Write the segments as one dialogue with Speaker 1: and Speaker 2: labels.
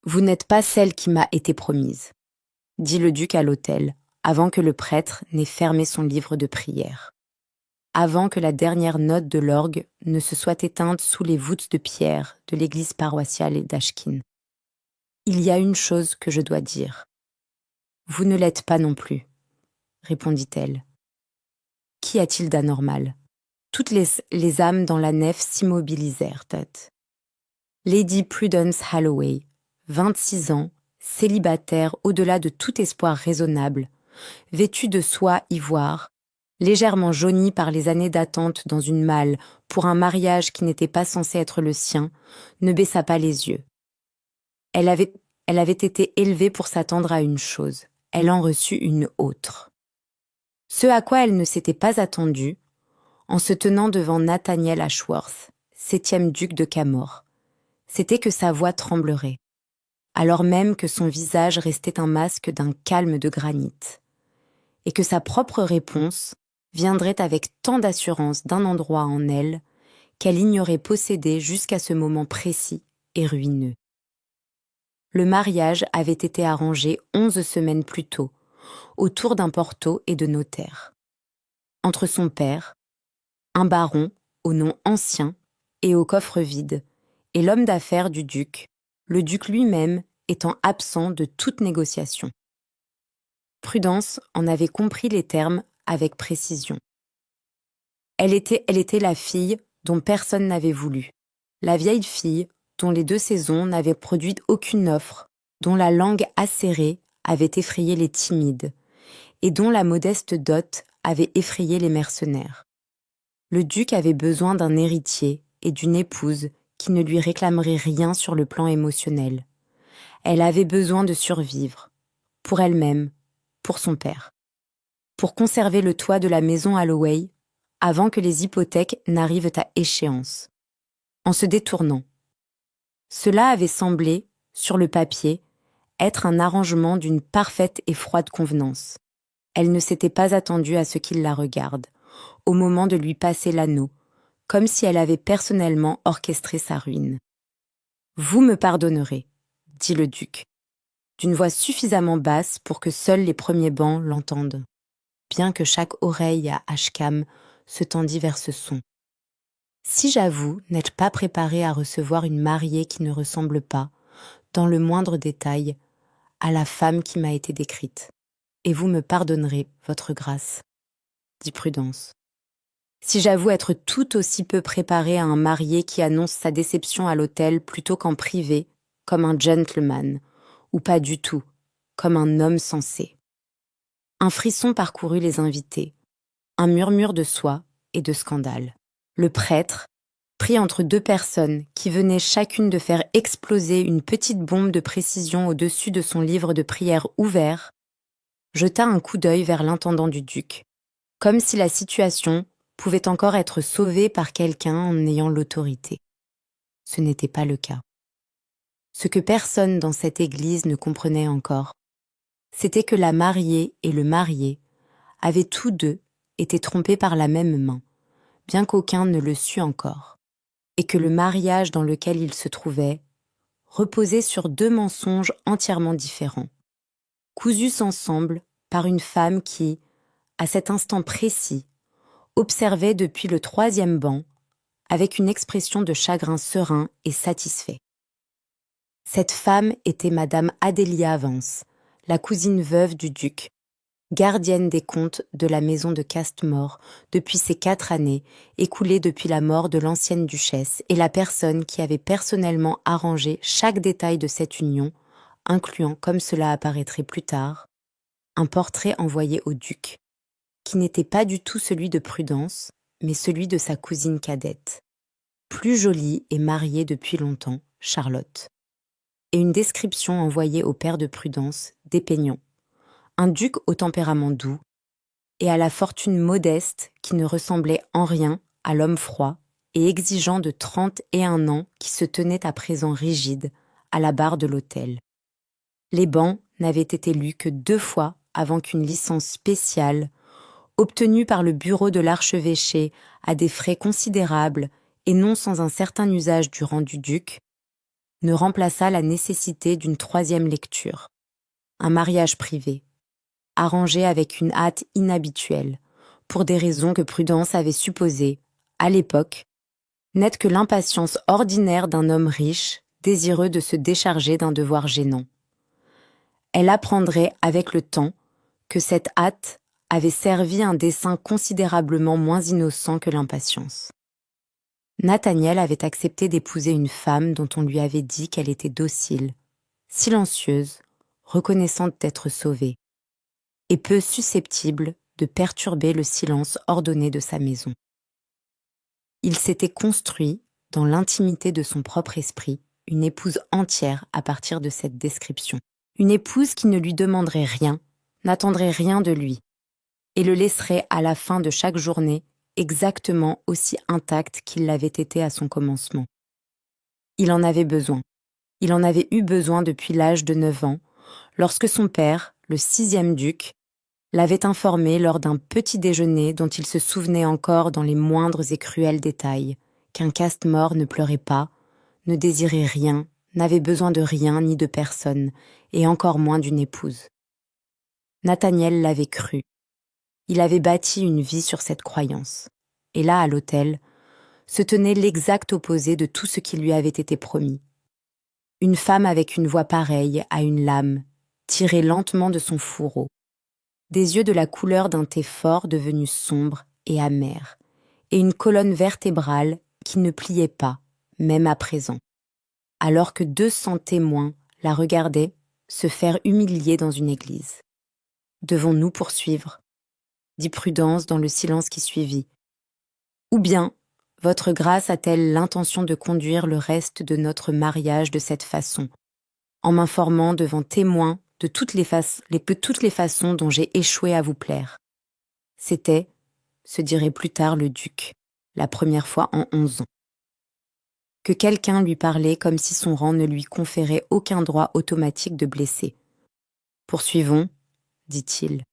Speaker 1: « Vous n'êtes pas celle qui m'a été promise », dit le duc à l'autel, avant que le prêtre n'ait fermé son livre de prière. Avant que la dernière note de l'orgue ne se soit éteinte sous les voûtes de pierre de l'église paroissiale d'Ashkin. « Il y a une chose que je dois dire. »« Vous ne l'êtes pas non plus, » répondit-elle. « Qu'y a-t-il d'anormal ?» Toutes les âmes dans la nef s'immobilisèrent. Lady Prudence Holloway, 26 ans, célibataire au-delà de tout espoir raisonnable, vêtue de soie ivoire, légèrement jaunie par les années d'attente dans une malle pour un mariage qui n'était pas censé être le sien, ne baissa pas les yeux. Elle avait été élevée pour s'attendre à une chose, elle en reçut une autre. Ce à quoi elle ne s'était pas attendue, en se tenant devant Nathaniel Ashworth, 7e duc de Camor, c'était que sa voix tremblerait, alors même que son visage restait un masque d'un calme de granit, et que sa propre réponse viendrait avec tant d'assurance d'un endroit en elle qu'elle ignorait posséder jusqu'à ce moment précis et ruineux. Le mariage avait été arrangé 11 semaines plus tôt, autour d'un porto et de notaires. Entre son père, un baron au nom ancien et au coffre vide, et l'homme d'affaires du duc, le duc lui-même étant absent de toute négociation. Prudence en avait compris les termes avec précision. Elle était la fille dont personne n'avait voulu, la vieille fille dont les 2 saisons n'avaient produit aucune offre, dont la langue acérée avait effrayé les timides, et dont la modeste dot avait effrayé les mercenaires. Le duc avait besoin d'un héritier et d'une épouse qui ne lui réclamerait rien sur le plan émotionnel. Elle avait besoin de survivre, pour elle-même, pour son père, pour conserver le toit de la maison Holloway avant que les hypothèques n'arrivent à échéance. En se détournant. Cela avait semblé, sur le papier, être un arrangement d'une parfaite et froide convenance. Elle ne s'était pas attendue à ce qu'il la regarde, au moment de lui passer l'anneau, comme si elle avait personnellement orchestré sa ruine. « Vous me pardonnerez, » dit le duc, d'une voix suffisamment basse pour que seuls les premiers bancs l'entendent, bien que chaque oreille à Ashcam se tendit vers ce son. « Si j'avoue n'être pas préparée à recevoir une mariée qui ne ressemble pas, dans le moindre détail, à la femme qui m'a été décrite, et vous me pardonnerez, votre grâce, » dit Prudence. Si j'avoue être tout aussi peu préparée à un marié qui annonce sa déception à l'hôtel plutôt qu'en privé, comme un gentleman, ou pas du tout, comme un homme sensé. Un frisson parcourut les invités, un murmure de soie et de scandale. Le prêtre, pris entre 2 personnes qui venaient chacune de faire exploser une petite bombe de précision au-dessus de son livre de prière ouvert, jeta un coup d'œil vers l'intendant du duc, comme si la situation pouvait encore être sauvée par quelqu'un en ayant l'autorité. Ce n'était pas le cas. Ce que personne dans cette église ne comprenait encore, c'était que la mariée et le marié avaient tous 2 été trompés par la même main, bien qu'aucun ne le sût encore, et que le mariage dans lequel ils se trouvaient reposait sur 2 mensonges entièrement différents, cousus ensemble par une femme qui, à cet instant précis, observait depuis le 3e banc avec une expression de chagrin serein et satisfait. Cette femme était Madame Adélia Vance, la cousine veuve du duc, gardienne des comptes de la maison de Castmore depuis ces 4 années, écoulées depuis la mort de l'ancienne duchesse, et la personne qui avait personnellement arrangé chaque détail de cette union, incluant, comme cela apparaîtrait plus tard, un portrait envoyé au duc, qui n'était pas du tout celui de Prudence, mais celui de sa cousine cadette, plus jolie et mariée depuis longtemps, Charlotte, et une description envoyée au père de Prudence, dépeignant un duc au tempérament doux et à la fortune modeste qui ne ressemblait en rien à l'homme froid et exigeant de 31 ans qui se tenait à présent rigide à la barre de l'autel. Les bans n'avaient été lus que 2 fois avant qu'une licence spéciale, obtenue par le bureau de l'archevêché à des frais considérables et non sans un certain usage du rang du duc, ne remplaça la nécessité d'une troisième lecture, un mariage privé, arrangé avec une hâte inhabituelle, pour des raisons que Prudence avait supposées, à l'époque, n'être que l'impatience ordinaire d'un homme riche, désireux de se décharger d'un devoir gênant. Elle apprendrait avec le temps que cette hâte avait servi un dessein considérablement moins innocent que l'impatience. Nathaniel avait accepté d'épouser une femme dont on lui avait dit qu'elle était docile, silencieuse, reconnaissante d'être sauvée, et peu susceptible de perturber le silence ordonné de sa maison. Il s'était construit, dans l'intimité de son propre esprit, une épouse entière à partir de cette description. Une épouse qui ne lui demanderait rien, n'attendrait rien de lui, et le laisserait à la fin de chaque journée exactement aussi intact qu'il l'avait été à son commencement. Il en avait besoin. Il en avait eu besoin depuis l'âge de 9 ans, lorsque son père, le 6e duc, l'avait informé lors d'un petit déjeuner dont il se souvenait encore dans les moindres et cruels détails, qu'un caste-mort ne pleurait pas, ne désirait rien, n'avait besoin de rien ni de personne, et encore moins d'une épouse. Nathaniel l'avait cru. Il avait bâti une vie sur cette croyance. Et là, à l'hôtel, se tenait l'exact opposé de tout ce qui lui avait été promis. Une femme avec une voix pareille à une lame, tirée lentement de son fourreau. Des yeux de la couleur d'un thé fort devenu sombre et amer, et une colonne vertébrale qui ne pliait pas, même à présent, alors que 200 témoins la regardaient se faire humilier dans une église. « Devons-nous poursuivre ?» dit Prudence dans le silence qui suivit. « Ou bien, votre grâce a-t-elle l'intention de conduire le reste de notre mariage de cette façon, en m'informant devant témoins de toutes les façons dont j'ai échoué à vous plaire. » C'était, se dirait plus tard le duc, la première fois en 11 ans. Que quelqu'un lui parlait comme si son rang ne lui conférait aucun droit automatique de blesser. « Poursuivons, dit-il.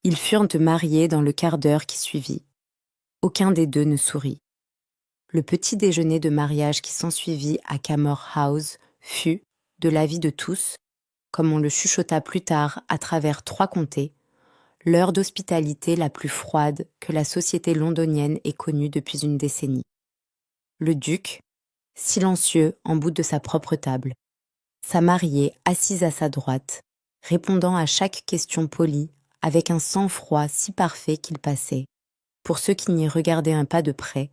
Speaker 1: Ils furent mariés dans le quart d'heure qui suivit. Aucun des deux ne sourit. Le petit déjeuner de mariage qui s'ensuivit à Camor House fut, de l'avis de tous, comme on le chuchota plus tard à travers 3 comtés, l'heure d'hospitalité la plus froide que la société londonienne ait connue depuis une décennie. Le duc, silencieux en bout de sa propre table, sa mariée assise à sa droite, répondant à chaque question polie avec un sang-froid si parfait qu'il passait, pour ceux qui n'y regardaient un pas de près,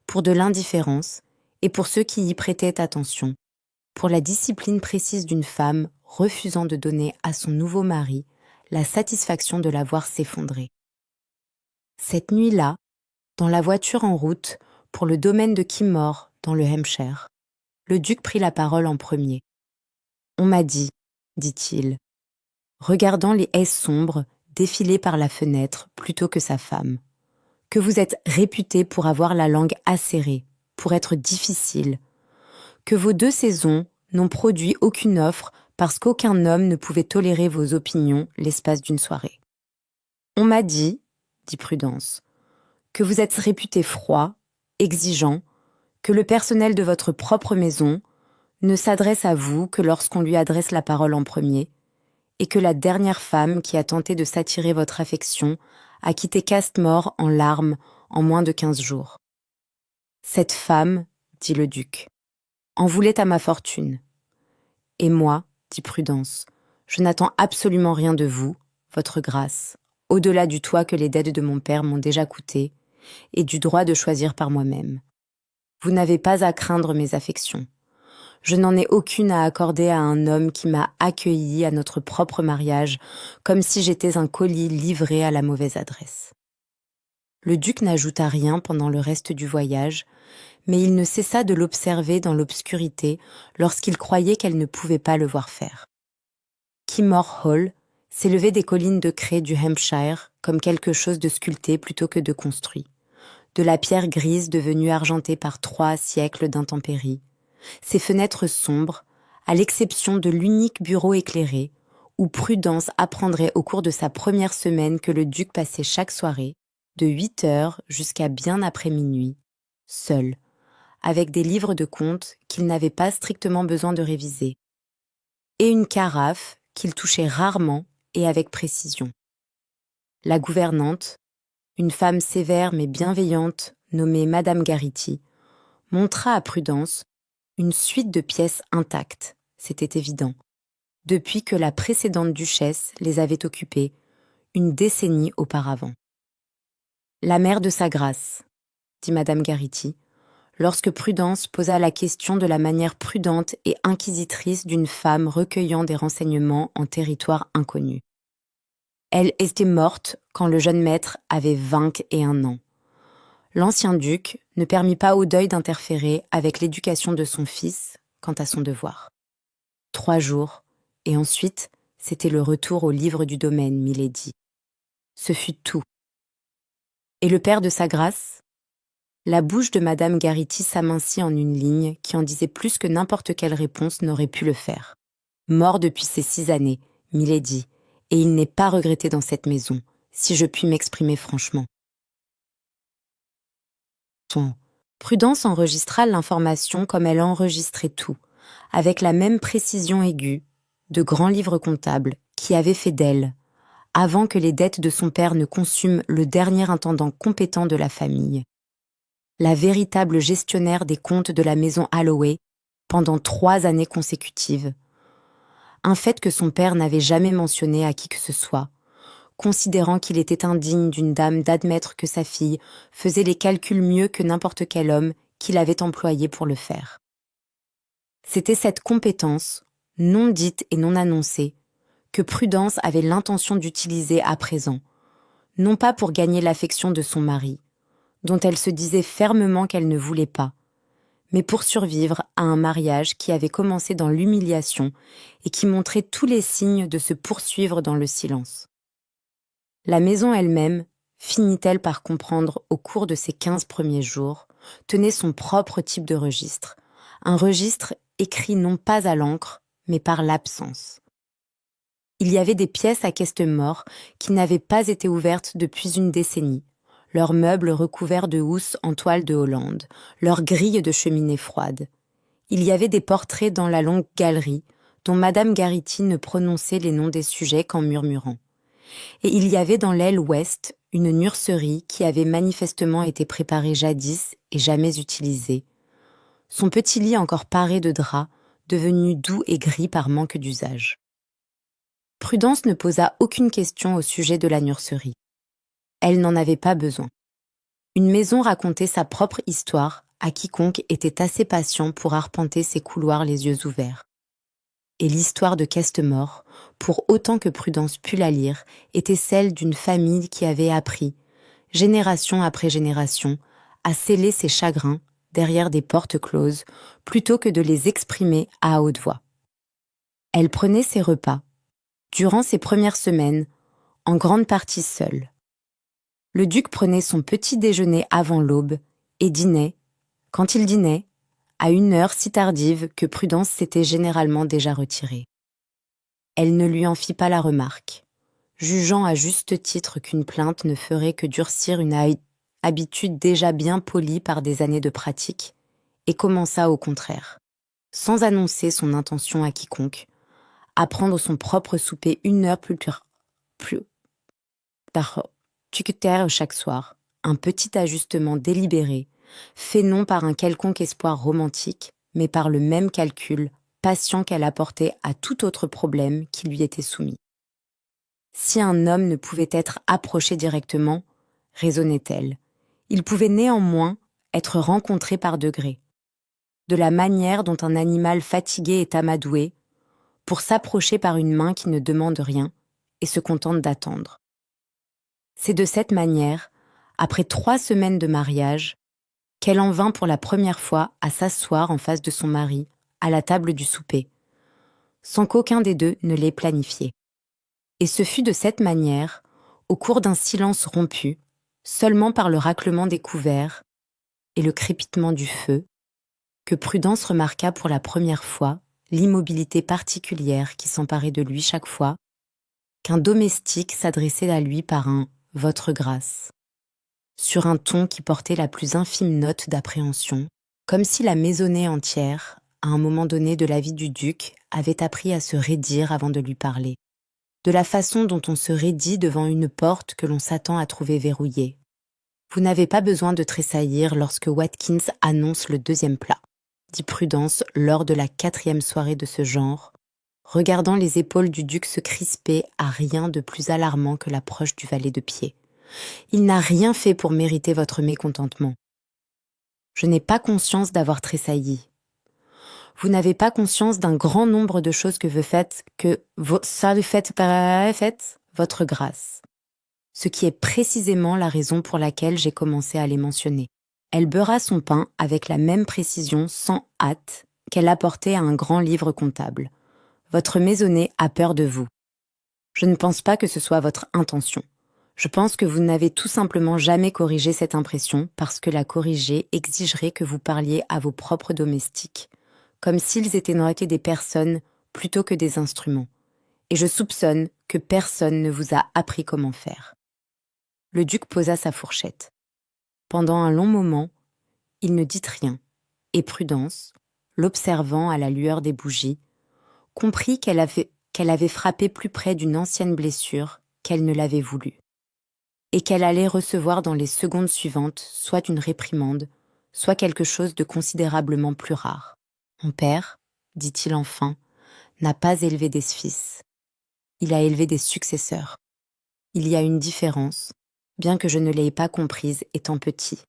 Speaker 1: pour de l'indifférence et pour ceux qui y prêtaient attention, pour la discipline précise d'une femme refusant de donner à son nouveau mari la satisfaction de la voir s'effondrer. Cette nuit-là, dans la voiture en route pour le domaine de Kimmore, dans le Hampshire, le duc prit la parole en premier. « On m'a dit, dit-il, regardant les haies sombres défiler par la fenêtre plutôt que sa femme, que vous êtes réputé pour avoir la langue acérée, pour être difficile, que vos 2 saisons n'ont produit aucune offre parce qu'aucun homme ne pouvait tolérer vos opinions l'espace d'une soirée. On m'a dit, dit Prudence, que vous êtes réputé froid, exigeant, que le personnel de votre propre maison ne s'adresse à vous que lorsqu'on lui adresse la parole en premier, et que la dernière femme qui a tenté de s'attirer votre affection a quitté Castmore en larmes en moins de 15 jours. Cette femme, dit le duc, en voulait à ma fortune. Et moi, dit Prudence, je n'attends absolument rien de vous, votre grâce, au-delà du toit que les dettes de mon père m'ont déjà coûté, et du droit de choisir par moi-même. Vous n'avez pas à craindre mes affections. Je n'en ai aucune à accorder à un homme qui m'a accueilli à notre propre mariage, comme si j'étais un colis livré à la mauvaise adresse. Le duc n'ajouta rien pendant le reste du voyage, mais il ne cessa de l'observer dans l'obscurité lorsqu'il croyait qu'elle ne pouvait pas le voir faire. Kimmore Hall s'élevait des collines de craie du Hampshire comme quelque chose de sculpté plutôt que de construit, de la pierre grise devenue argentée par 3 siècles d'intempéries, ses fenêtres sombres, à l'exception de l'unique bureau éclairé, où Prudence apprendrait au cours de sa première semaine que le duc passait chaque soirée, de 8 heures jusqu'à bien après minuit, seul, avec des livres de contes qu'il n'avait pas strictement besoin de réviser, et une carafe qu'il touchait rarement et avec précision. La gouvernante, une femme sévère mais bienveillante nommée Madame Garity, montra à Prudence une suite de pièces intactes, c'était évident, depuis que la précédente duchesse les avait occupées une décennie auparavant. La mère de sa grâce, dit Madame Garity, lorsque Prudence posa la question de la manière prudente et inquisitrice d'une femme recueillant des renseignements en territoire inconnu. Elle était morte quand le jeune maître avait 21 ans. L'ancien duc ne permit pas au deuil d'interférer avec l'éducation de son fils quant à son devoir. 3 jours, et ensuite, c'était le retour au livre du domaine, milady. Ce fut tout. Et le père de sa grâce ? La bouche de Madame Garity s'amincit en une ligne qui en disait plus que n'importe quelle réponse n'aurait pu le faire. Mort depuis ces 6 années, milady, et il n'est pas regretté dans cette maison, si je puis m'exprimer franchement. Prudence enregistra l'information comme elle enregistrait tout, avec la même précision aiguë, de grands livres comptables qui avaient fait d'elle, avant que les dettes de son père ne consument le dernier intendant compétent de la famille, la véritable gestionnaire des comptes de la maison Holloway pendant 3 années consécutives. Un fait que son père n'avait jamais mentionné à qui que ce soit, considérant qu'il était indigne d'une dame d'admettre que sa fille faisait les calculs mieux que n'importe quel homme qu'il avait employé pour le faire. C'était cette compétence, non dite et non annoncée, que Prudence avait l'intention d'utiliser à présent, non pas pour gagner l'affection de son mari, dont elle se disait fermement qu'elle ne voulait pas, mais pour survivre à un mariage qui avait commencé dans l'humiliation et qui montrait tous les signes de se poursuivre dans le silence. La maison elle-même, finit-elle par comprendre au cours de ces 15 premiers jours, tenait son propre type de registre, un registre écrit non pas à l'encre, mais par l'absence. Il y avait des pièces à Questemort qui n'avaient pas été ouvertes depuis une décennie, leurs meubles recouverts de housses en toile de Hollande, leurs grilles de cheminée froide. Il y avait des portraits dans la longue galerie, dont Madame Garity ne prononçait les noms des sujets qu'en murmurant. Et il y avait dans l'aile ouest une nurserie qui avait manifestement été préparée jadis et jamais utilisée. Son petit lit encore paré de draps, devenu doux et gris par manque d'usage. Prudence ne posa aucune question au sujet de la nurserie. Elle n'en avait pas besoin. Une maison racontait sa propre histoire à quiconque était assez patient pour arpenter ses couloirs les yeux ouverts. Et l'histoire de Questemort, pour autant que Prudence pût la lire, était celle d'une famille qui avait appris, génération après génération, à sceller ses chagrins derrière des portes closes, plutôt que de les exprimer à haute voix. Elle prenait ses repas, durant ses premières semaines, en grande partie seule. Le duc prenait son petit déjeuner avant l'aube et dînait, quand il dînait, à une heure si tardive que Prudence s'était généralement déjà retirée. Elle ne lui en fit pas la remarque, jugeant à juste titre qu'une plainte ne ferait que durcir une habitude déjà bien polie par des années de pratique, et commença au contraire, sans annoncer son intention à quiconque, à prendre son propre souper 1 heure plus tard chaque soir, un petit ajustement délibéré, fait non par un quelconque espoir romantique, mais par le même calcul patient qu'elle apportait à tout autre problème qui lui était soumis. Si un homme ne pouvait être approché directement, raisonnait-elle, il pouvait néanmoins être rencontré par degrés, de la manière dont un animal fatigué est amadoué, pour s'approcher par une main qui ne demande rien et se contente d'attendre. C'est de cette manière, après 3 semaines de mariage, qu'elle en vint pour la première fois à s'asseoir en face de son mari, à la table du souper, sans qu'aucun des deux ne l'ait planifié. Et ce fut de cette manière, au cours d'un silence rompu, seulement par le raclement des couverts et le crépitement du feu, que Prudence remarqua pour la première fois l'immobilité particulière qui s'emparait de lui chaque fois qu'un domestique s'adressait à lui par un « Votre grâce », sur un ton qui portait la plus infime note d'appréhension, Comme si la maisonnée entière, à un moment donné de la vie du duc, avait appris à se raidir avant de lui parler, de la façon dont on se raidit devant une porte que l'on s'attend à trouver verrouillée. Vous n'avez pas besoin de tressaillir lorsque Watkins annonce le deuxième plat, dit Prudence lors de la 4e soirée de ce genre, regardant les épaules du duc se crisper à rien de plus alarmant que l'approche du valet de pied. Il n'a rien fait pour mériter votre mécontentement. Je n'ai pas conscience d'avoir tressailli. Vous n'avez pas conscience d'un grand nombre de choses que vous faites, ça le fait votre grâce. Ce qui est précisément la raison pour laquelle j'ai commencé à les mentionner. Elle beurra son pain avec la même précision, sans hâte, qu'elle apportait à un grand livre comptable. Votre maisonnée a peur de vous. Je ne pense pas que ce soit votre intention. Je pense que vous n'avez tout simplement jamais corrigé cette impression parce que la corriger exigerait que vous parliez à vos propres domestiques, comme s'ils étaient des personnes plutôt que des instruments. Et je soupçonne que personne ne vous a appris comment faire. Le duc posa sa fourchette. Pendant un long moment, il ne dit rien, et Prudence, l'observant à la lueur des bougies, comprit qu'elle avait frappé plus près d'une ancienne blessure qu'elle ne l'avait voulu, et qu'elle allait recevoir dans les secondes suivantes soit une réprimande, soit quelque chose de considérablement plus rare. « Mon père, dit-il enfin, n'a pas élevé des fils. Il a élevé des successeurs. Il y a une différence, bien que je ne l'aie pas comprise étant petit.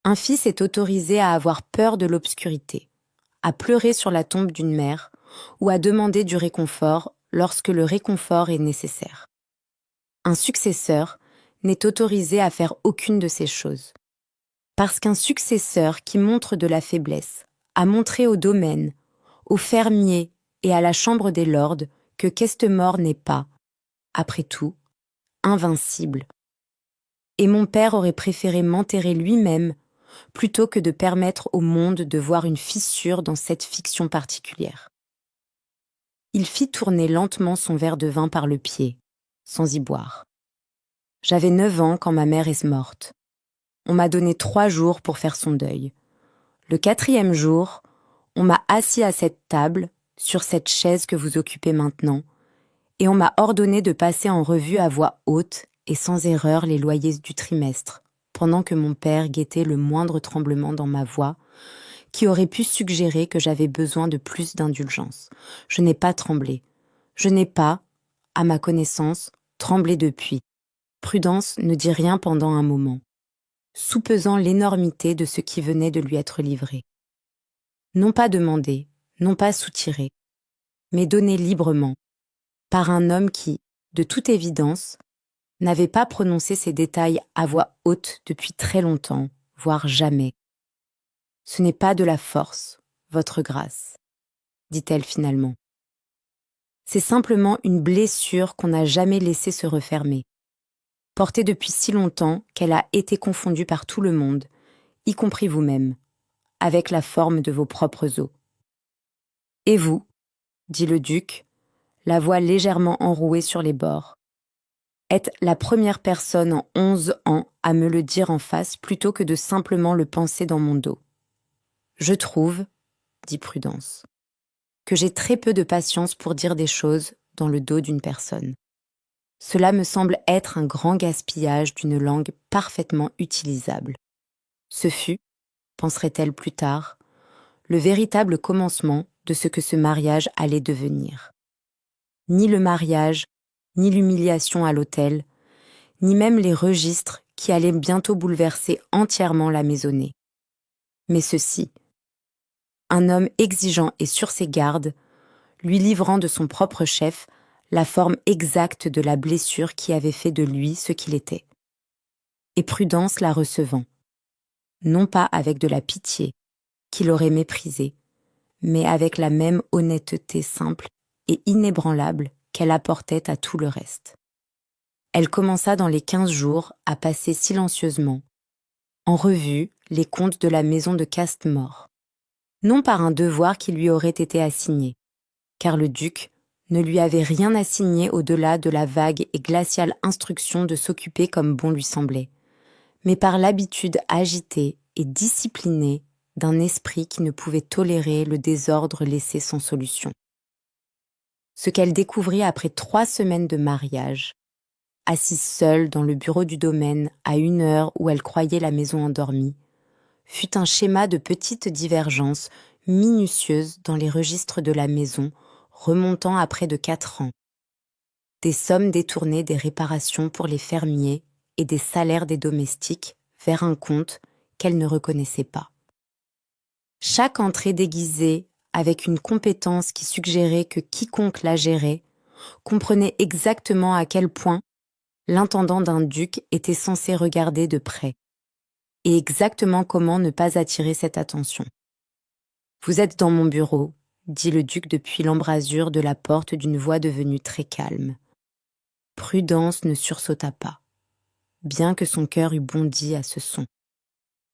Speaker 1: Un fils est autorisé à avoir peur de l'obscurité, à pleurer sur la tombe d'une mère ou à demander du réconfort lorsque le réconfort est nécessaire. Un successeur n'est autorisé à faire aucune de ces choses. Parce qu'un successeur qui montre de la faiblesse a montré au domaine, aux fermiers et à la Chambre des Lords que Questemort n'est pas, après tout, invincible. Et mon père aurait préféré m'enterrer lui-même plutôt que de permettre au monde de voir une fissure dans cette fiction particulière. Il fit tourner lentement son verre de vin par le pied, sans y boire. J'avais 9 ans quand ma mère est morte. On m'a donné 3 jours pour faire son deuil. Le 4e jour, on m'a assis à cette table, sur cette chaise que vous occupez maintenant, et on m'a ordonné de passer en revue à voix haute et sans erreur les loyers du trimestre, pendant que mon père guettait le moindre tremblement dans ma voix, qui aurait pu suggérer que j'avais besoin de plus d'indulgence. Je n'ai pas tremblé. Je n'ai pas, à ma connaissance, tremblé depuis. Prudence ne dit rien pendant un moment, soupesant l'énormité de ce qui venait de lui être livré. Non pas demandé, non pas soutiré, mais donné librement, par un homme qui, de toute évidence, n'avait pas prononcé ces détails à voix haute depuis très longtemps, voire jamais. « Ce n'est pas de la force, votre grâce, dit-elle finalement. C'est simplement une blessure qu'on n'a jamais laissé se refermer, portée depuis si longtemps qu'elle a été confondue par tout le monde, y compris vous-même, avec la forme de vos propres os. Et vous, dit le duc, la voix légèrement enrouée sur les bords, êtes la première personne en 11 ans à me le dire en face plutôt que de simplement le penser dans mon dos. Je trouve, dit Prudence, que j'ai très peu de patience pour dire des choses dans le dos d'une personne. Cela me semble être un grand gaspillage d'une langue parfaitement utilisable. Ce fut, penserait-elle plus tard, le véritable commencement de ce que ce mariage allait devenir. Ni le mariage, ni l'humiliation à l'autel, ni même les registres qui allaient bientôt bouleverser entièrement la maisonnée. Mais ceci, un homme exigeant et sur ses gardes, lui livrant de son propre chef la forme exacte de la blessure qui avait fait de lui ce qu'il était. Et Prudence la recevant, non pas avec de la pitié, qu'il aurait méprisée, mais avec la même honnêteté simple et inébranlable qu'elle apportait à tout le reste. Elle commença dans les 15 jours à passer silencieusement, en revue, les comptes de la maison de Castmore, non par un devoir qui lui aurait été assigné, car le duc ne lui avait rien assigné au-delà de la vague et glaciale instruction de s'occuper comme bon lui semblait, mais par l'habitude agitée et disciplinée d'un esprit qui ne pouvait tolérer le désordre laissé sans solution. Ce qu'elle découvrit après 3 semaines de mariage, assise seule dans le bureau du domaine à une heure où elle croyait la maison endormie, fut un schéma de petites divergences minutieuses dans les registres de la maison remontant à près de 4 ans. Des sommes détournées des réparations pour les fermiers et des salaires des domestiques vers un compte qu'elle ne reconnaissait pas. Chaque entrée déguisée avec une compétence qui suggérait que quiconque la gérait comprenait exactement à quel point l'intendant d'un duc était censé regarder de près, et exactement comment ne pas attirer cette attention. « Vous êtes dans mon bureau », dit le duc depuis l'embrasure de la porte d'une voix devenue très calme. Prudence ne sursauta pas, bien que son cœur eût bondi à ce son.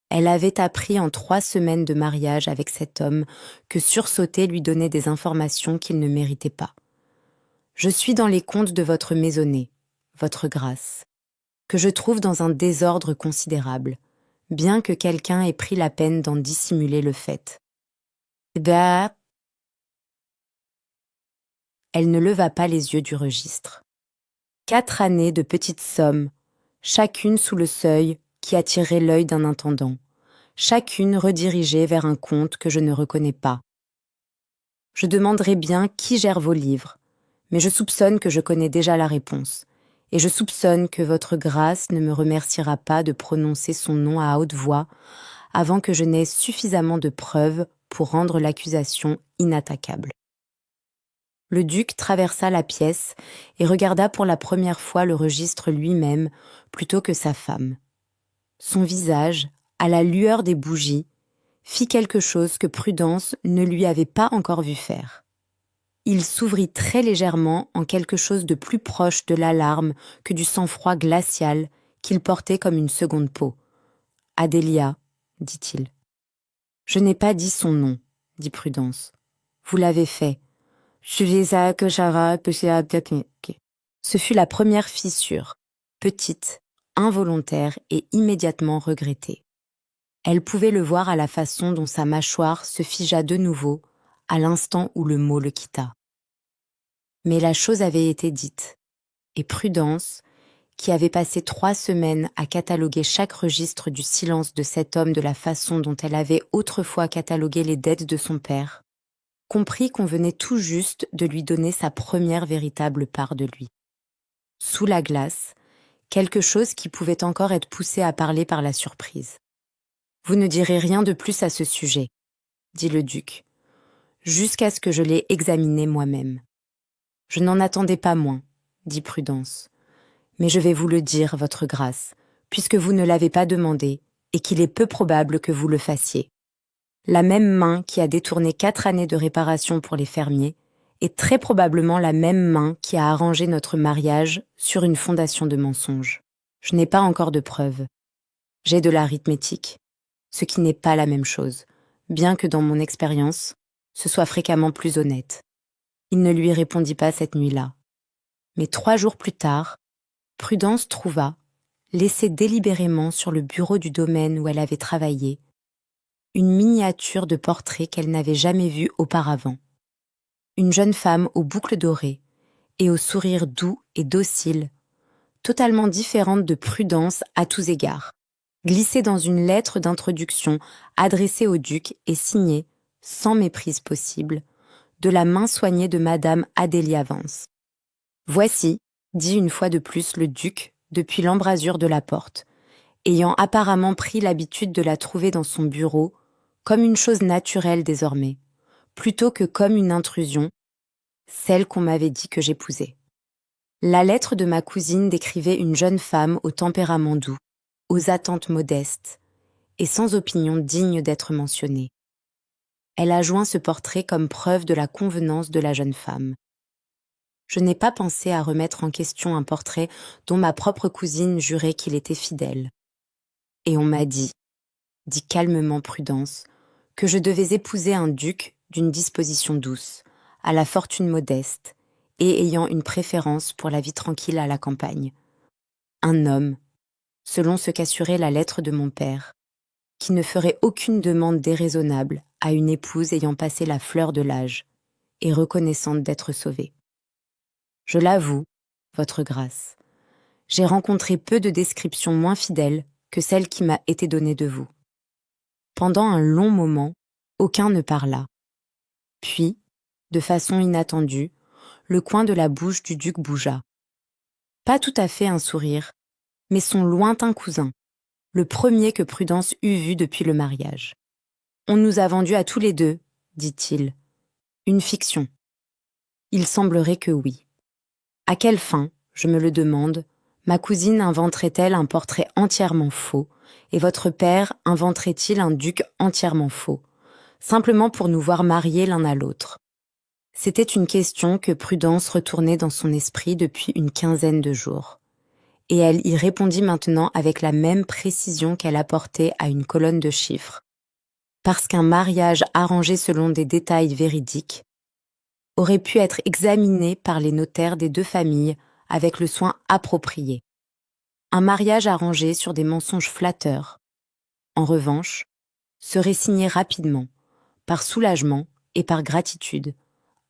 Speaker 1: Elle avait appris en 3 semaines de mariage avec cet homme que sursauter lui donnait des informations qu'il ne méritait pas. « Je suis dans les comptes de votre maisonnée, votre grâce, que je trouve dans un désordre considérable, bien que quelqu'un ait pris la peine d'en dissimuler le fait. » Bah. Elle ne leva pas les yeux du registre. 4 années de petites sommes, chacune sous le seuil qui attirait l'œil d'un intendant, chacune redirigée vers un compte que je ne reconnais pas. Je demanderai bien qui gère vos livres, mais je soupçonne que je connais déjà la réponse, et je soupçonne que votre grâce ne me remerciera pas de prononcer son nom à haute voix avant que je n'aie suffisamment de preuves pour rendre l'accusation inattaquable. Le duc traversa la pièce et regarda pour la première fois le registre lui-même plutôt que sa femme. Son visage, à la lueur des bougies, fit quelque chose que Prudence ne lui avait pas encore vu faire. Il s'ouvrit très légèrement en quelque chose de plus proche de l'alarme que du sang-froid glacial qu'il portait comme une seconde peau. « Adélia, » dit-il. « Je n'ai pas dit son nom, » dit Prudence. « Vous l'avez fait. » Ce fut la première fissure, petite, involontaire et immédiatement regrettée. Elle pouvait le voir à la façon dont sa mâchoire se figea de nouveau à l'instant où le mot le quitta. Mais la chose avait été dite, et Prudence, qui avait passé 3 semaines à cataloguer chaque registre du silence de cet homme de la façon dont elle avait autrefois catalogué les dettes de son père, comprit qu'on venait tout juste de lui donner sa première véritable part de lui. Sous la glace, quelque chose qui pouvait encore être poussé à parler par la surprise. « Vous ne direz rien de plus à ce sujet, » dit le duc, « jusqu'à ce que je l'ai examiné moi-même. »« Je n'en attendais pas moins, » dit Prudence, « mais je vais vous le dire, votre grâce, puisque vous ne l'avez pas demandé et qu'il est peu probable que vous le fassiez. La même main qui a détourné 4 années de réparation pour les fermiers est très probablement la même main qui a arrangé notre mariage sur une fondation de mensonges. Je n'ai pas encore de preuves. J'ai de l'arithmétique, ce qui n'est pas la même chose, bien que dans mon expérience, ce soit fréquemment plus honnête. Il ne lui répondit pas cette nuit-là. Mais 3 jours plus tard, Prudence trouva, laissée délibérément sur le bureau du domaine où elle avait travaillé, une miniature de portrait qu'elle n'avait jamais vue auparavant. Une jeune femme aux boucles dorées et au sourire doux et docile, totalement différente de Prudence à tous égards, glissée dans une lettre d'introduction adressée au duc et signée, sans méprise possible, de la main soignée de Madame Adélia Vance. « Voici, » dit une fois de plus le duc depuis l'embrasure de la porte, ayant apparemment pris l'habitude de la trouver dans son bureau comme une chose naturelle désormais, plutôt que comme une intrusion, celle qu'on m'avait dit que j'épousais. La lettre de ma cousine décrivait une jeune femme au tempérament doux, aux attentes modestes, et sans opinion digne d'être mentionnée. Elle a joint ce portrait comme preuve de la convenance de la jeune femme. Je n'ai pas pensé à remettre en question un portrait dont ma propre cousine jurait qu'il était fidèle. Et on m'a dit calmement Prudence, que je devais épouser un duc d'une disposition douce, à la fortune modeste, et ayant une préférence pour la vie tranquille à la campagne. Un homme, selon ce qu'assurait la lettre de mon père, qui ne ferait aucune demande déraisonnable à une épouse ayant passé la fleur de l'âge et reconnaissante d'être sauvée. Je l'avoue, votre grâce, j'ai rencontré peu de descriptions moins fidèles que celle qui m'a été donnée de vous. Pendant un long moment, aucun ne parla. Puis, de façon inattendue, le coin de la bouche du duc bougea. Pas tout à fait un sourire, mais son lointain cousin, le premier que Prudence eût vu depuis le mariage. « On nous a vendus à tous les deux, dit-il. Une fiction. » Il semblerait que oui. À quelle fin, je me le demande, ma cousine inventerait-elle un portrait entièrement faux, et votre père inventerait-il un duc entièrement faux, simplement pour nous voir mariés l'un à l'autre? C'était une question que Prudence retournait dans son esprit depuis une quinzaine de jours. Et elle y répondit maintenant avec la même précision qu'elle apportait à une colonne de chiffres. Parce qu'un mariage arrangé selon des détails véridiques aurait pu être examiné par les notaires des deux familles avec le soin approprié. Un mariage arrangé sur des mensonges flatteurs, en revanche, serait signé rapidement, par soulagement et par gratitude,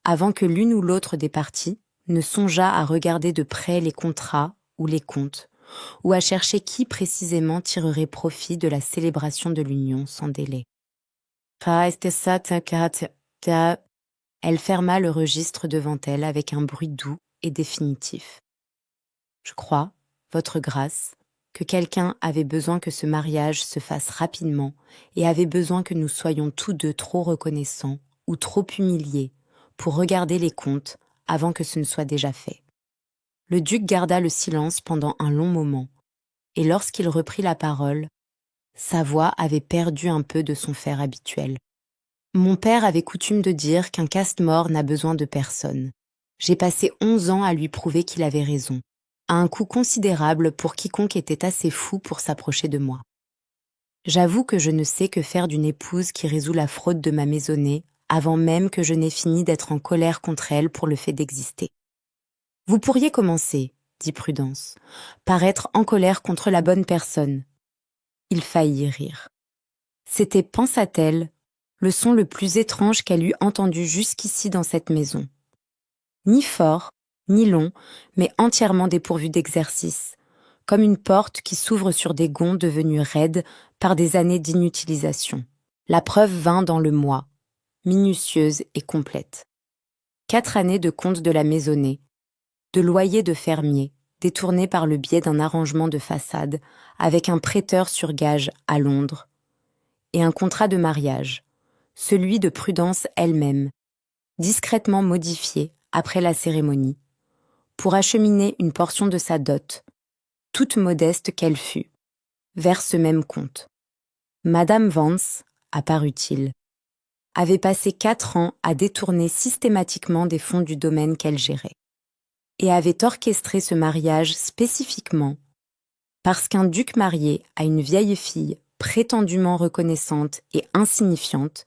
Speaker 1: avant que l'une ou l'autre des parties ne songeât à regarder de près les contrats ou les comptes, ou à chercher qui précisément tirerait profit de la célébration de l'union sans délai. Elle ferma le registre devant elle avec un bruit doux et définitif. Je crois, votre grâce, que quelqu'un avait besoin que ce mariage se fasse rapidement et avait besoin que nous soyons tous deux trop reconnaissants ou trop humiliés pour regarder les comptes avant que ce ne soit déjà fait. Le duc garda le silence pendant un long moment, et lorsqu'il reprit la parole, sa voix avait perdu un peu de son fer habituel. Mon père avait coutume de dire qu'un casse-mort n'a besoin de personne. J'ai passé 11 ans à lui prouver qu'il avait raison, à un coût considérable pour quiconque était assez fou pour s'approcher de moi. J'avoue que je ne sais que faire d'une épouse qui résout la fraude de ma maisonnée avant même que je n'ai fini d'être en colère contre elle pour le fait d'exister. Vous pourriez commencer, dit Prudence, par être en colère contre la bonne personne. Il faillit rire. C'était, pensa-t-elle, le son le plus étrange qu'elle eût entendu jusqu'ici dans cette maison. Ni fort, ni long, mais entièrement dépourvu d'exercice, comme une porte qui s'ouvre sur des gonds devenus raides par des années d'inutilisation. La preuve vint dans le mois, minutieuse et complète. 4 années de compte de la maisonnée, de loyer de fermier, détourné par le biais d'un arrangement de façade avec un prêteur sur gage à Londres, et un contrat de mariage, celui de Prudence elle-même, discrètement modifié après la cérémonie, pour acheminer une portion de sa dot, toute modeste qu'elle fût, vers ce même compte. Madame Vance, apparut-il, avait passé 4 ans à détourner systématiquement des fonds du domaine qu'elle gérait, et avait orchestré ce mariage spécifiquement parce qu'un duc marié à une vieille fille prétendument reconnaissante et insignifiante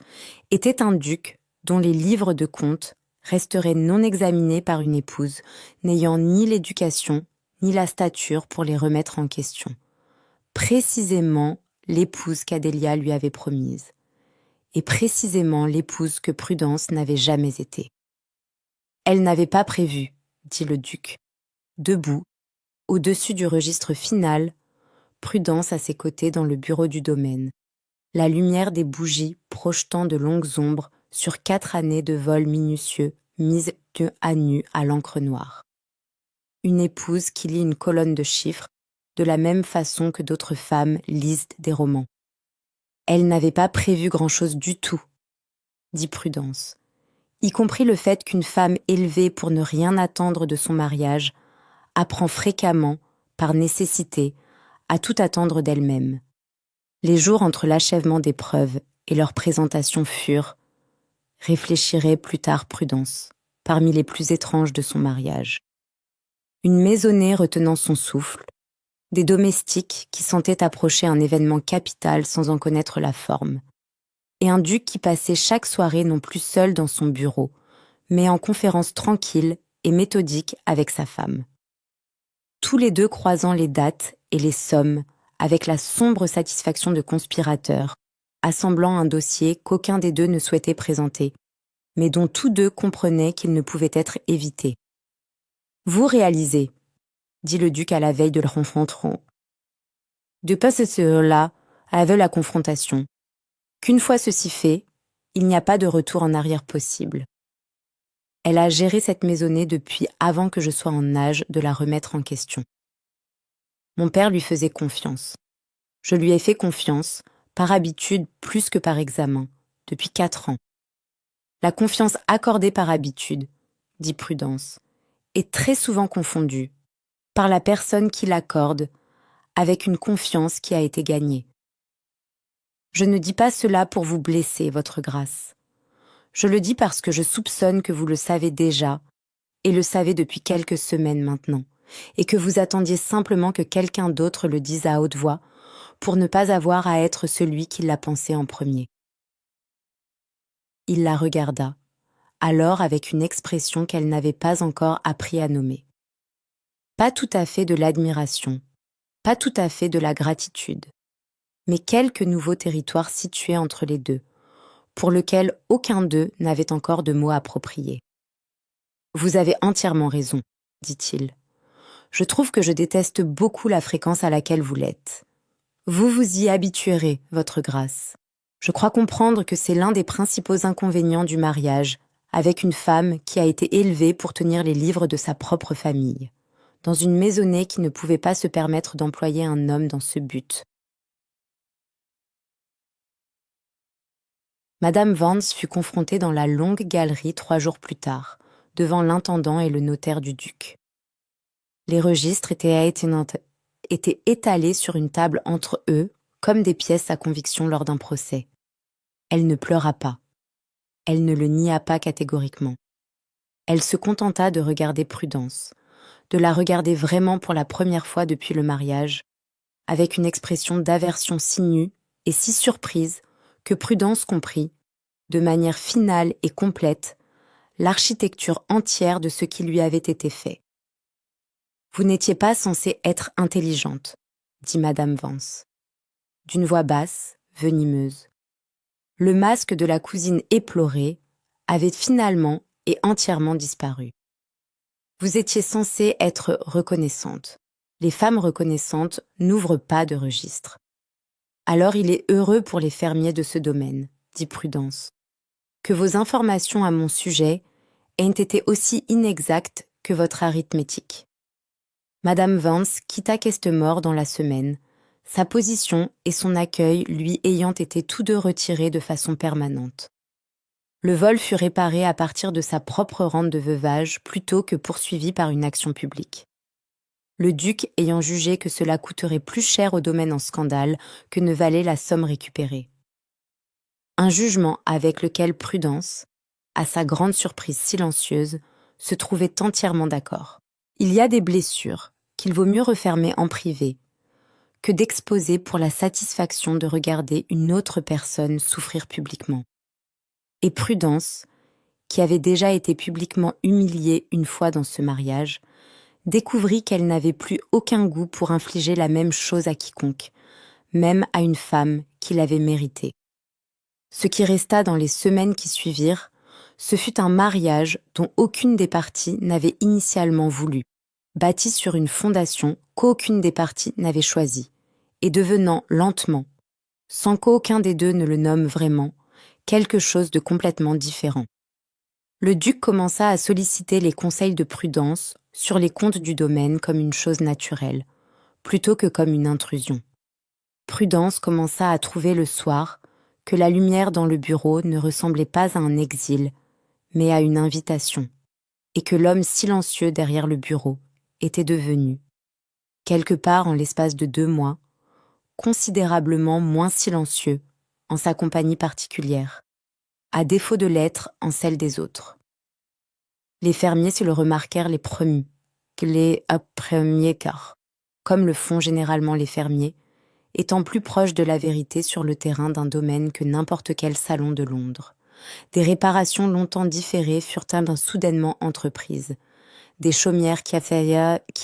Speaker 1: était un duc dont les livres de comptes resteraient non examinés par une épouse n'ayant ni l'éducation ni la stature pour les remettre en question. Précisément l'épouse qu'Adélia lui avait promise, et précisément l'épouse que Prudence n'avait jamais été. Elle n'avait pas prévu, dit le duc, debout, au-dessus du registre final, Prudence à ses côtés dans le bureau du domaine, la lumière des bougies projetant de longues ombres sur 4 années de vol minutieux mises à nu à l'encre noire. Une épouse qui lit une colonne de chiffres de la même façon que d'autres femmes lisent des romans. Elle n'avait pas prévu grand-chose du tout, dit Prudence, y compris le fait qu'une femme élevée pour ne rien attendre de son mariage apprend fréquemment, par nécessité, à tout attendre d'elle-même. Les jours entre l'achèvement des preuves et leur présentation furent, réfléchirait plus tard Prudence, parmi les plus étranges de son mariage. Une maisonnée retenant son souffle, des domestiques qui sentaient approcher un événement capital sans en connaître la forme, et un duc qui passait chaque soirée non plus seul dans son bureau, mais en conférence tranquille et méthodique avec sa femme. Tous les deux croisant les dates et les sommes avec la sombre satisfaction de conspirateurs, assemblant un dossier qu'aucun des deux ne souhaitait présenter, mais dont tous deux comprenaient qu'il ne pouvait être évité. « Vous réalisez, dit le duc à la veille de leur rencontre, de passer cela avec la confrontation, qu'une fois ceci fait, il n'y a pas de retour en arrière possible. Elle a géré cette maisonnée depuis avant que je sois en âge de la remettre en question. Mon père lui faisait confiance. Je lui ai fait confiance, par habitude plus que par examen, depuis 4 ans. La confiance accordée par habitude, dit Prudence, est très souvent confondue, par la personne qui l'accorde, avec une confiance qui a été gagnée. Je ne dis pas cela pour vous blesser, votre grâce. Je le dis parce que je soupçonne que vous le savez déjà, et le savez depuis quelques semaines maintenant, et que vous attendiez simplement que quelqu'un d'autre le dise à haute voix, pour ne pas avoir à être celui qui l'a pensé en premier. Il la regarda, alors avec une expression qu'elle n'avait pas encore appris à nommer. Pas tout à fait de l'admiration, pas tout à fait de la gratitude, mais quelques nouveaux territoires situés entre les deux, pour lequel aucun d'eux n'avait encore de mots appropriés. « Vous avez entièrement raison, dit-il. Je trouve que je déteste beaucoup la fréquence à laquelle vous l'êtes. Vous vous y habituerez, votre grâce. Je crois comprendre que c'est l'un des principaux inconvénients du mariage avec une femme qui a été élevée pour tenir les livres de sa propre famille, dans une maisonnée qui ne pouvait pas se permettre d'employer un homme dans ce but. » Madame Vance fut confrontée dans la longue galerie 3 jours plus tard, devant l'intendant et le notaire du duc. Les registres étaient étalés sur une table entre eux, comme des pièces à conviction lors d'un procès. Elle ne pleura pas. Elle ne le nia pas catégoriquement. Elle se contenta de regarder Prudence, de la regarder vraiment pour la première fois depuis le mariage, avec une expression d'aversion si nue et si surprise que Prudence comprit, de manière finale et complète, l'architecture entière de ce qui lui avait été fait. « Vous n'étiez pas censée être intelligente, » dit Madame Vance, d'une voix basse, venimeuse. Le masque de la cousine éplorée avait finalement et entièrement disparu. Vous étiez censée être reconnaissante. Les femmes reconnaissantes n'ouvrent pas de registre. Alors il est heureux pour les fermiers de ce domaine, dit Prudence, que vos informations à mon sujet aient été aussi inexactes que votre arithmétique. Madame Vance quitta Questemore dans la semaine, sa position et son accueil lui ayant été tous deux retirés de façon permanente. Le vol fut réparé à partir de sa propre rente de veuvage plutôt que poursuivi par une action publique. Le duc ayant jugé que cela coûterait plus cher au domaine en scandale que ne valait la somme récupérée. Un jugement avec lequel Prudence, à sa grande surprise silencieuse, se trouvait entièrement d'accord. Il y a des blessures qu'il vaut mieux refermer en privé que d'exposer pour la satisfaction de regarder une autre personne souffrir publiquement. Et Prudence, qui avait déjà été publiquement humiliée une fois dans ce mariage, découvrit qu'elle n'avait plus aucun goût pour infliger la même chose à quiconque, même à une femme qui l'avait méritée. Ce qui resta dans les semaines qui suivirent, ce fut un mariage dont aucune des parties n'avait initialement voulu, bâti sur une fondation qu'aucune des parties n'avait choisie, et devenant lentement, sans qu'aucun des deux ne le nomme vraiment, quelque chose de complètement différent. Le duc commença à solliciter les conseils de Prudence sur les comptes du domaine comme une chose naturelle, plutôt que comme une intrusion. Prudence commença à trouver le soir que la lumière dans le bureau ne ressemblait pas à un exil, mais à une invitation, et que l'homme silencieux derrière le bureau était devenu, quelque part en l'espace de 2 mois, considérablement moins silencieux en sa compagnie particulière, à défaut de l'être en celle des autres. Les fermiers se le remarquèrent les premiers quarts, comme le font généralement les fermiers, étant plus proches de la vérité sur le terrain d'un domaine que n'importe quel salon de Londres. Des réparations longtemps différées furent soudainement entreprises. des chaumières qui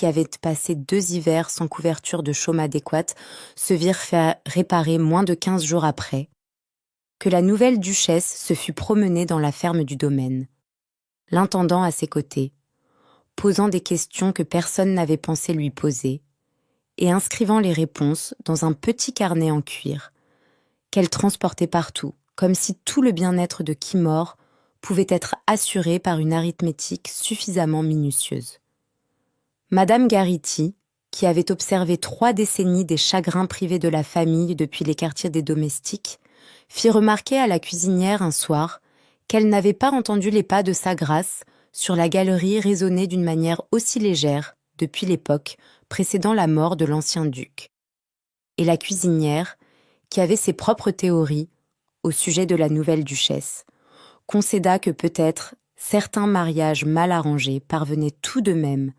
Speaker 1: avaient passé 2 hivers sans couverture de chaume adéquate, se virent faire réparer moins de 15 jours après, que la nouvelle duchesse se fut promenée dans la ferme du domaine, l'intendant à ses côtés, posant des questions que personne n'avait pensé lui poser, et inscrivant les réponses dans un petit carnet en cuir, qu'elle transportait partout, comme si tout le bien-être de Kimor pouvait être assuré par une arithmétique suffisamment minutieuse. Madame Garity, qui avait observé 3 décennies des chagrins privés de la famille depuis les quartiers des domestiques, fit remarquer à la cuisinière un soir qu'elle n'avait pas entendu les pas de sa grâce sur la galerie résonner d'une manière aussi légère depuis l'époque précédant la mort de l'ancien duc. Et la cuisinière, qui avait ses propres théories au sujet de la nouvelle duchesse, concéda que peut-être certains mariages mal arrangés parvenaient tout de même,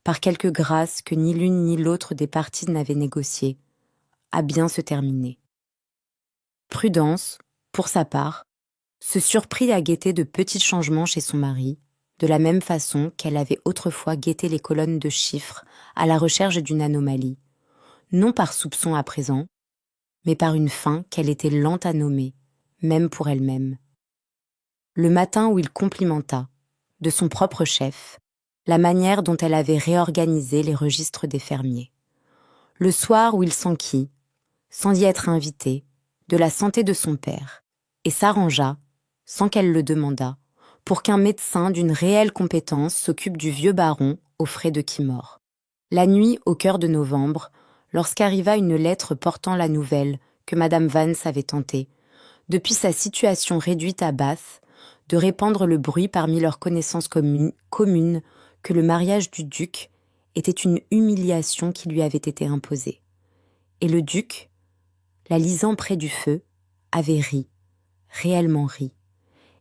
Speaker 1: par quelque grâce que ni l'une ni l'autre des parties n'avait négociée, à bien se terminer. Prudence, pour sa part, se surprit à guetter de petits changements chez son mari, de la même façon qu'elle avait autrefois guetté les colonnes de chiffres à la recherche d'une anomalie, non par soupçon à présent, mais par une fin qu'elle était lente à nommer, même pour elle-même. Le matin où il complimenta, de son propre chef, la manière dont elle avait réorganisé les registres des fermiers. Le soir où il s'enquit, sans y être invité, de la santé de son père, et s'arrangea, sans qu'elle le demandât, pour qu'un médecin d'une réelle compétence s'occupe du vieux baron aux frais de Kimor. La nuit, au cœur de novembre, lorsqu'arriva une lettre portant la nouvelle que Madame Vance avait tenté, depuis sa situation réduite à Bath, de répandre le bruit parmi leurs connaissances communes que le mariage du duc était une humiliation qui lui avait été imposée. Et le duc, la lisant près du feu, avait ri, réellement ri,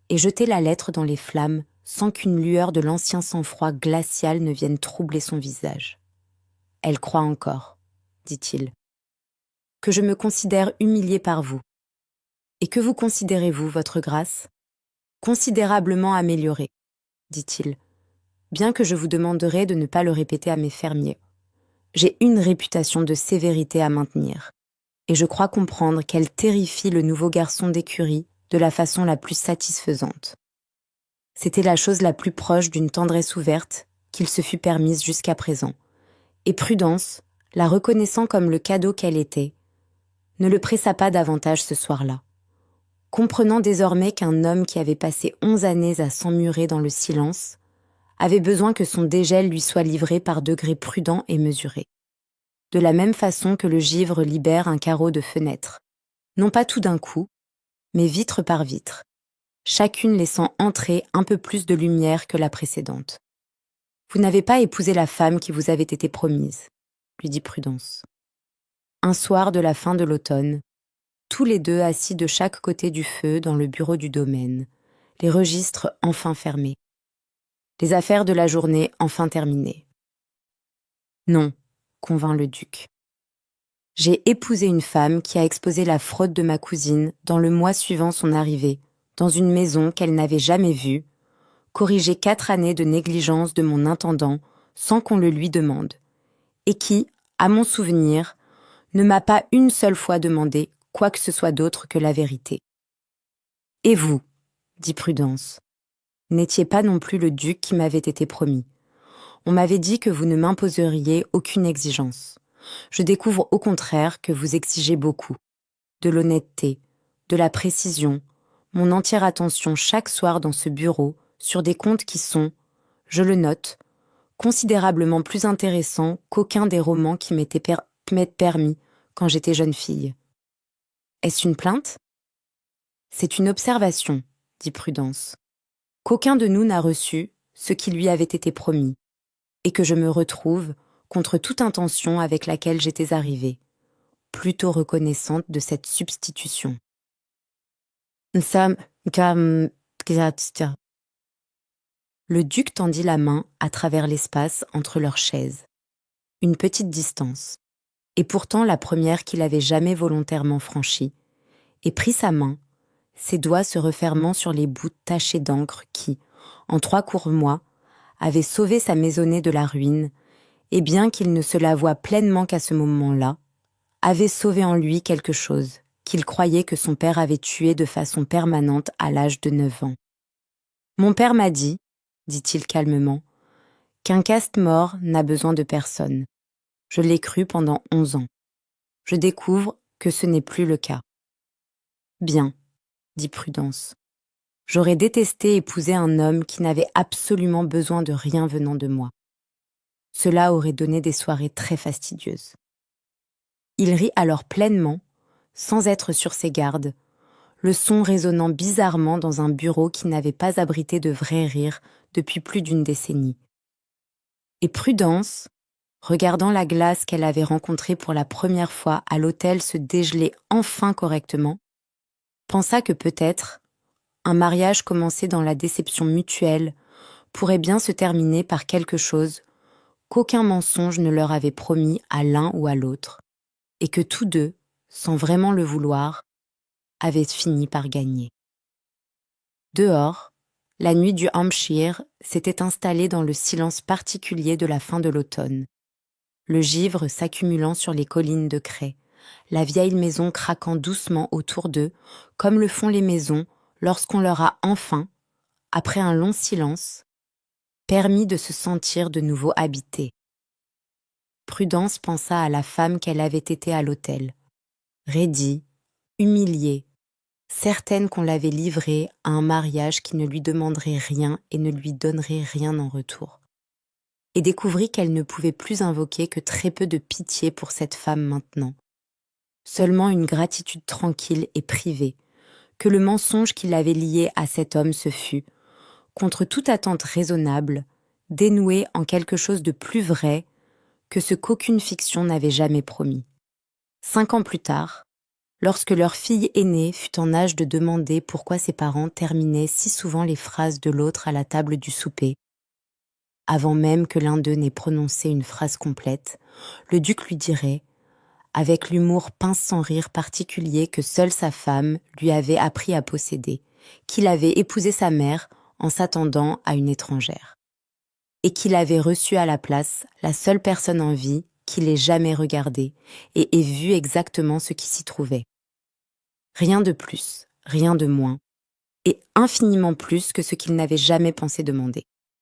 Speaker 1: et jeté la lettre dans les flammes sans qu'une lueur de l'ancien sang-froid glacial ne vienne troubler son visage. « Elle croit encore, dit-il, que je me considère humilié par vous. Et que vous considérez-vous, votre grâce ? Considérablement amélioré, dit-il, bien que je vous demanderai de ne pas le répéter à mes fermiers. J'ai une réputation de sévérité à maintenir, et je crois comprendre qu'elle terrifie le nouveau garçon d'écurie de la façon la plus satisfaisante. C'était la chose la plus proche d'une tendresse ouverte qu'il se fût permise jusqu'à présent, et Prudence, la reconnaissant comme le cadeau qu'elle était, ne le pressa pas davantage ce soir-là. Comprenant désormais qu'un homme qui avait passé 11 années à s'emmurer dans le silence avait besoin que son dégel lui soit livré par degrés prudents et mesurés. De la même façon que le givre libère un carreau de fenêtre, non pas tout d'un coup, mais vitre par vitre, chacune laissant entrer un peu plus de lumière que la précédente. « Vous n'avez pas épousé la femme qui vous avait été promise, » lui dit Prudence. Un soir de la fin de l'automne, tous les deux assis de chaque côté du feu dans le bureau du domaine, les registres enfin fermés, les affaires de la journée enfin terminées. « Non, » convint le duc. « J'ai épousé une femme qui a exposé la fraude de ma cousine dans le mois suivant son arrivée, dans une maison qu'elle n'avait jamais vue, corrigé 4 années de négligence de mon intendant sans qu'on le lui demande, et qui, à mon souvenir, ne m'a pas une seule fois demandé quoi que ce soit d'autre que la vérité. »« Et vous, dit Prudence, n'étiez pas non plus le duc qui m'avait été promis. On m'avait dit que vous ne m'imposeriez aucune exigence. Je découvre au contraire que vous exigez beaucoup. De l'honnêteté, de la précision, mon entière attention chaque soir dans ce bureau sur des comptes qui sont, je le note, considérablement plus intéressants qu'aucun des romans qui m'étaient permis quand j'étais jeune fille. Est-ce une plainte ? C'est une observation, dit Prudence, qu'aucun de nous n'a reçu ce qui lui avait été promis, et que je me retrouve, contre toute intention avec laquelle j'étais arrivée, plutôt reconnaissante de cette substitution. Le duc tendit la main à travers l'espace entre leurs chaises, une petite distance, et pourtant la première qu'il avait jamais volontairement franchie, et prit sa main, ses doigts se refermant sur les bouts tachés d'encre qui, en 3 courts mois, avait sauvé sa maisonnée de la ruine, et bien qu'il ne se l'avoue pleinement qu'à ce moment-là, avait sauvé en lui quelque chose qu'il croyait que son père avait tué de façon permanente à l'âge de 9 ans. « Mon père m'a dit-il calmement, qu'un caste-mort n'a besoin de personne. Je l'ai cru pendant 11 ans. Je découvre que ce n'est plus le cas. » « Bien, » dit Prudence. « J'aurais détesté épouser un homme qui n'avait absolument besoin de rien venant de moi. Cela aurait donné des soirées très fastidieuses. » Il rit alors pleinement, sans être sur ses gardes, le son résonnant bizarrement dans un bureau qui n'avait pas abrité de vrai rire depuis plus d'une décennie. Et Prudence, regardant la glace qu'elle avait rencontrée pour la première fois à l'hôtel se dégeler enfin correctement, pensa que peut-être un mariage commencé dans la déception mutuelle pourrait bien se terminer par quelque chose qu'aucun mensonge ne leur avait promis à l'un ou à l'autre, et que tous deux, sans vraiment le vouloir, avaient fini par gagner. Dehors, la nuit du Hampshire s'était installée dans le silence particulier de la fin de l'automne, le givre s'accumulant sur les collines de craie, la vieille maison craquant doucement autour d'eux, comme le font les maisons lorsqu'on leur a enfin, après un long silence, permis de se sentir de nouveau habitée. Prudence pensa à la femme qu'elle avait été à l'hôtel, raidie, humiliée, certaine qu'on l'avait livrée à un mariage qui ne lui demanderait rien et ne lui donnerait rien en retour, et découvrit qu'elle ne pouvait plus invoquer que très peu de pitié pour cette femme maintenant, seulement une gratitude tranquille et privée, que le mensonge qui l'avait liée à cet homme se fût, contre toute attente raisonnable, dénoué en quelque chose de plus vrai que ce qu'aucune fiction n'avait jamais promis. 5 ans plus tard, lorsque leur fille aînée fut en âge de demander pourquoi ses parents terminaient si souvent les phrases de l'autre à la table du souper, avant même que l'un d'eux n'ait prononcé une phrase complète, le duc lui dirait, avec l'humour pince sans rire particulier que seule sa femme lui avait appris à posséder, qu'il avait épousé sa mère en s'attendant à une étrangère, et qu'il avait reçu à la place la seule personne en vie qui l'ait jamais regardé et ait vu exactement ce qui s'y trouvait. Rien de plus, rien de moins, et infiniment plus que ce qu'il n'avait jamais pensé demander.